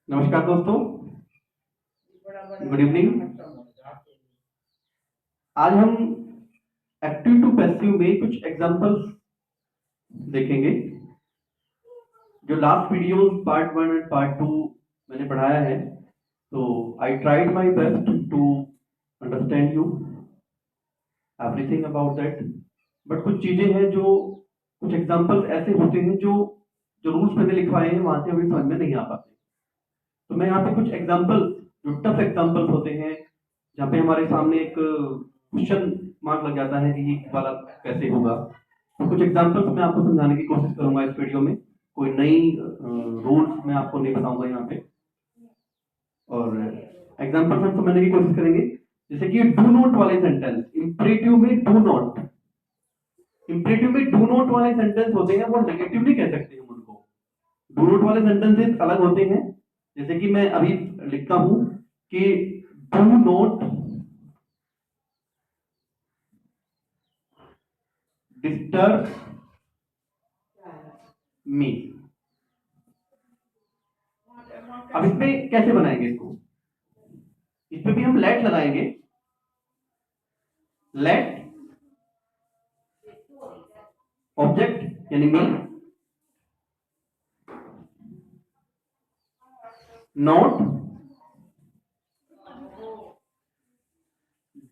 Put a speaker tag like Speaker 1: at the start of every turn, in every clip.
Speaker 1: नमस्कार दोस्तों। Good evening. आज हम एक्टिव टू पैसिव में कुछ एग्जांपल्स देखेंगे। जो last video part 1 and part 2 मैंने पढ़ाया है, तो I tried my best to understand you everything about that. But कुछ चीजें हैं जो कुछ एग्जांपल्स ऐसे होते हैं जो जो रूल्स मैंने लिखवाए हैं वहां से अभी समझ में नहीं आ पाते। तो मैं यहाँ पे कुछ एग्जांपल, जो टफ एग्जांपल्स होते हैं, जहाँ पे हमारे सामने एक क्वेश्चन मार्क लग जाता है कि ये वाला कैसे होगा, तो कुछ एग्जांपल्स मैं आपको समझाने की कोशिश करूंगा इस वीडियो में। कोई नई रूल्स मैं आपको नहीं बताऊंगा यहाँ पे, और एग्जांपल्स हम समझने की कोशिश करेंगे। जैसे कि डू नॉट वाले सेंटेंस, इंपरेटिव में डू नॉट, इंपरेटिव में डू नॉट वाले सेंटेंस होते हैं, वो नेगेटिव नहीं कह सकते हम उनको। डू नॉट वाले सेंटेंसेस अलग होते हैं। जैसे कि मैं अभी लिखता हूं कि डू नॉट डिस्टर्ब मी। अब इसमें कैसे बनाएंगे इसको? इसमें भी हम लेट लगाएंगे। लेट ऑब्जेक्ट यानी मी, नॉट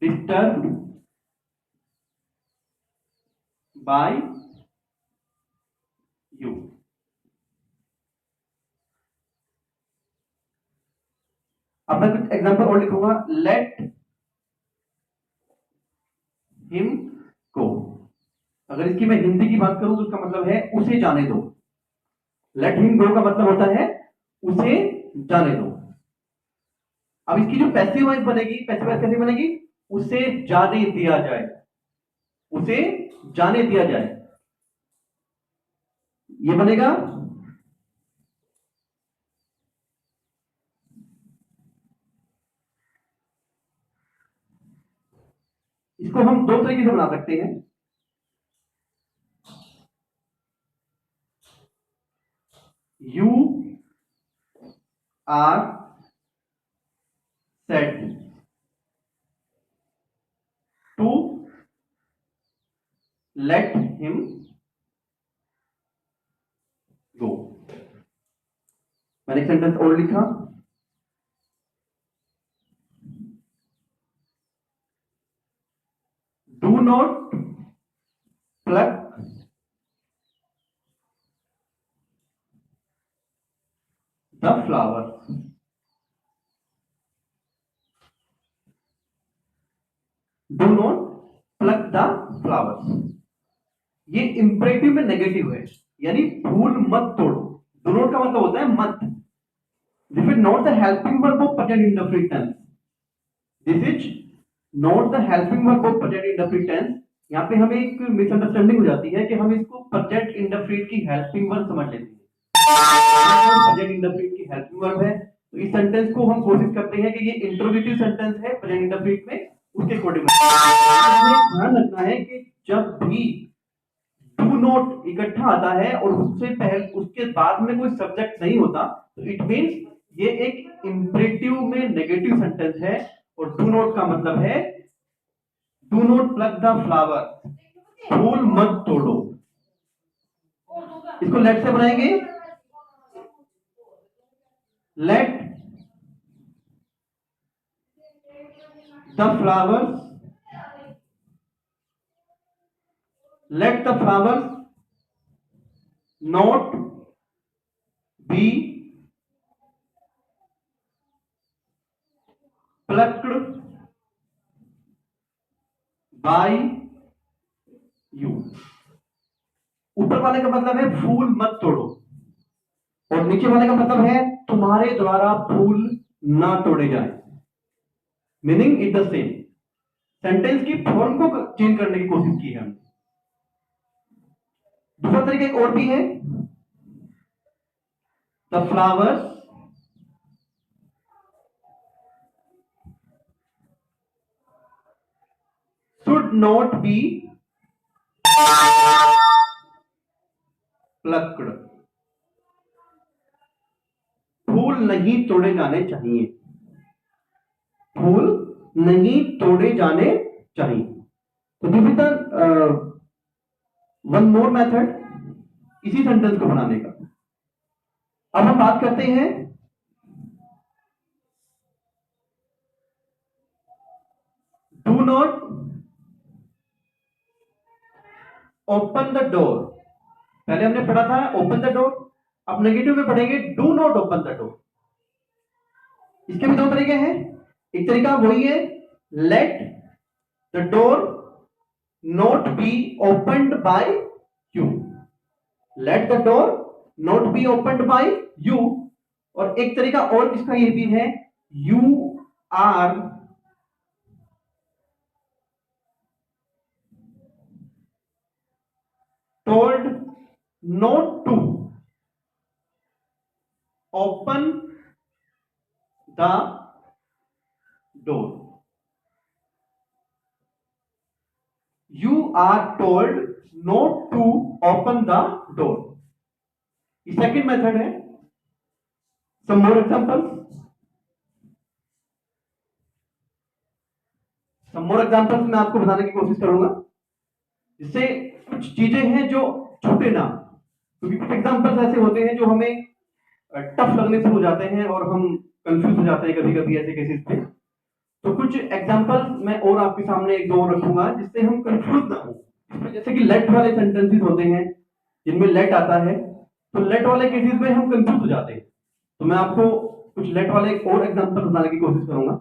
Speaker 1: डिस्टर्ब बाय यू। अब मैं कुछ एग्जांपल और लिखूंगा। लेट हिम गो। अगर इसकी मैं हिंदी की बात करूं तो उसका मतलब है उसे जाने दो। लेट हिम गो का मतलब होता है उसे जाने दो। अब इसकी जो पैसिव वॉइस बनेगी, पैसिव वॉइस कैसे बनेगी? उसे जाने दिया जाए, उसे जाने दिया जाए, ये बनेगा। इसको हम दो तरीके से बना सकते हैं। You are set to let him go. मैंने एक सेंटेंस और लिखा। Do not plug the flower. Do not plug the flowers. ये इंपरेटिव में नेगेटिव है, यानी फूल मत तोड़ो। डू नॉट का मतलब होता है मत। This is not the helping verb of present indefinite tense. This is not the helping verb of present indefinite tense. यहाँ पे हमें एक मिसअंडरस्टैंडिंग हो जाती है कि हम इसको प्रेजेंट इंडेफिनिट की हेल्पिंग वर्ब समझ लेते हैं। प्रेजेंट इंडेफिनिट की हेल्पिंग वर्ब है, तो इस सेंटेंस को हम कोशिश करते हैं कि ये इंट्रोगेटिव सेंटेंस है प्रेजेंट इंडेफिनिट में, उसके अकॉर्डिंग हमें ध्यान रखना है कि जब भी डू नॉट इकट्ठा आता है और उससे पहले उसके बाद में कोई सब्जेक्ट नहीं होता, तो इट मींस ये एक इंपरेटिव में नेगेटिव सेंटेंस है। और डू नॉट का मतलब है do not plug the flower, फूल मत तोड़ो। इसको लेट से बनाएंगे। Let the flowers, let the flowers not be plucked by you. ऊपर वाले का मतलब है फूल मत तोड़ो, और नीचे वाले का मतलब है तुम्हारे द्वारा फूल ना तोड़े जाए। Meaning is the same. Sentence की फॉर्म को चेंज करने की कोशिश की है हमने। दूसरा तरीका एक और भी है। The flowers should not be plucked. फूल फूल नहीं तोड़े जाने चाहिए, फूल नहीं तोड़े जाने चाहिए। तो this is the one more method इसी सेंटेंस को बनाने का। अब हम बात करते हैं do not open the door. पहले हमने पढ़ा था ओपन द डोर, अब नेगेटिव में पढ़ेंगे do not open the door. इसके भी दो तरीके हैं। एक तरीका वही है, let the door not be opened by you, let the door not be opened by you. और एक तरीका और इसका ये भी है, you are told not to open the door, you are told not to open the door। ये second method है। some more examples, मैं आपको बताने की कोशिश करूंगा जिससे कुछ चीजें हैं जो छूटे ना, क्योंकि कुछ एग्जांपल्स ऐसे होते हैं जो हमें टफ लगने से हो जाते हैं और हम कंफ्यूज हो जाते हैं कभी कभी ऐसे केसेस पे। तो कुछ एग्जांपल्स मैं और आपके सामने एक दो रखूंगा जिससे हम कंफ्यूज ना हो। जैसे कि लेट वाले सेंटेंसेस होते हैं जिनमें लेट आता है, तो लेट वाले केसेस में हम कंफ्यूज हो जाते हैं। तो मैं आपको कुछ लेट वाले एक और एग्जांपल बताने की कोशिश करूंगा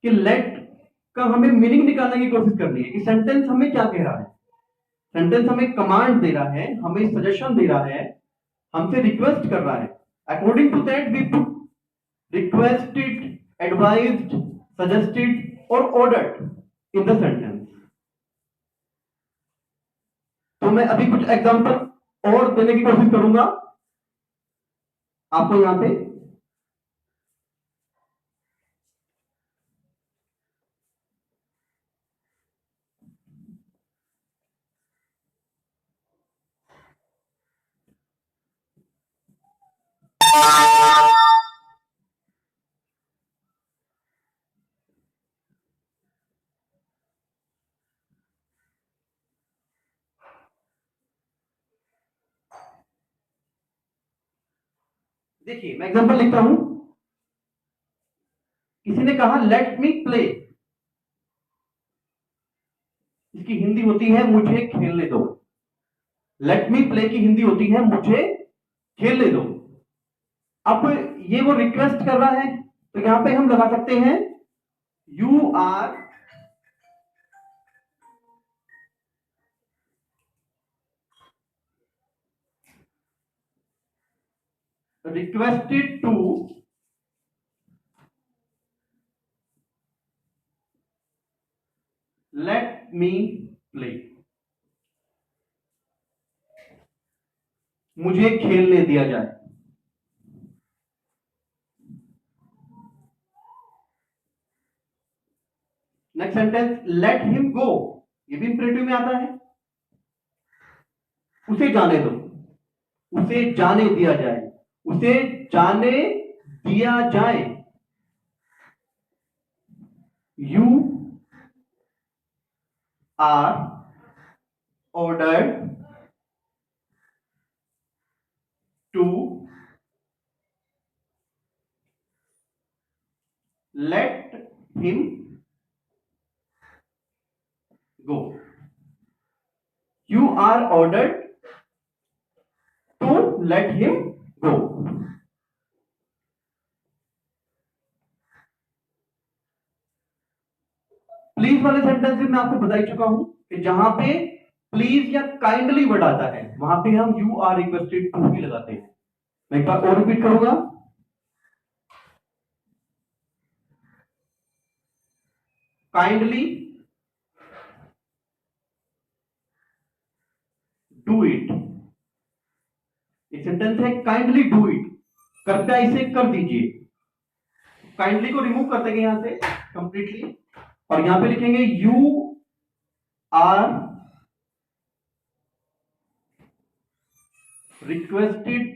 Speaker 1: कि लेट का हमें मीनिंग निकालने की कोशिश करनी है कि सेंटेंस हमें क्या कह रहा है। सेंटेंस हमें कमांड दे रहा है, हमें सजेशन दे रहा है, हमसे रिक्वेस्ट कर रहा है। According to that we put requested, advised, suggested or ordered in the sentence. तो मैं अभी कुछ एग्जांपल और देने की कोशिश करूंगा आपको यहां पे। देखिए मैं एग्जांपल लिखता हूं। किसी ने कहा लेट मी प्ले, इसकी हिंदी होती है मुझे खेलने दो। लेट मी प्ले की हिंदी होती है मुझे खेलने दो। अब ये वो रिक्वेस्ट कर रहा है, तो यहां पे हम लगा सकते हैं you are requested to let me play, मुझे खेलने दिया जाए। Next sentence let him go, ये भी इंपरेटिव में आता है। उसे जाने दो, उसे जाने दिया जाए, उसे जाने दिया जाए। You are ordered to let him go, you are ordered to let him go. Please वाले सेंटेंस में आपको बता ही चुका हूं कि जहां पे प्लीज या काइंडली वर्ड आता है वहां पे हम यू आर रिक्वेस्टेड टू भी लगाते हैं। मैं एक बार और रिपीट करूंगा, काइंडली डू इट। एक सेंटेंस है काइंडली डू इट, कृपया इसे कर दीजिए। काइंडली को रिमूव कर देंगे यहां से कंप्लीटली और यहां पे लिखेंगे यू आर रिक्वेस्टेड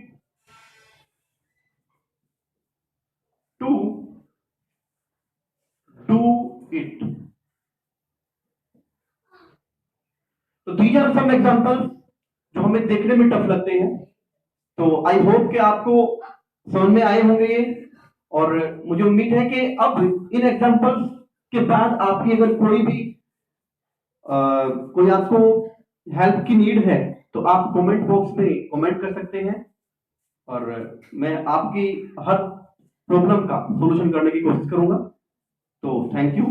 Speaker 1: इट। तो दीज आर सम एग्जांपल्स जो हमें देखने में टफ लगते हैं। तो आई होप कि आपको समझ में आए होंगे ये, और मुझे उम्मीद है कि अब इन एग्जांपल्स के बाद आपकी अगर कोई आपको हेल्प की नीड है तो आप कमेंट बॉक्स में कमेंट कर सकते हैं, और मैं आपकी हर प्रॉब्लम का सॉल्यूशन करने की कोशिश करूंगा। तो थैंक यू।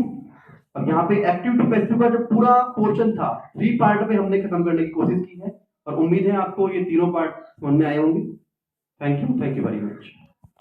Speaker 1: अब यहाँ पे एक्टिव टू पैसिव का जो पूरा पोर्शन था 3 पार्ट में हमने खत्म करने की कोशिश की है, और उम्मीद है आपको ये तीनों पार्ट समझ में आए होंगे। Thank you very much.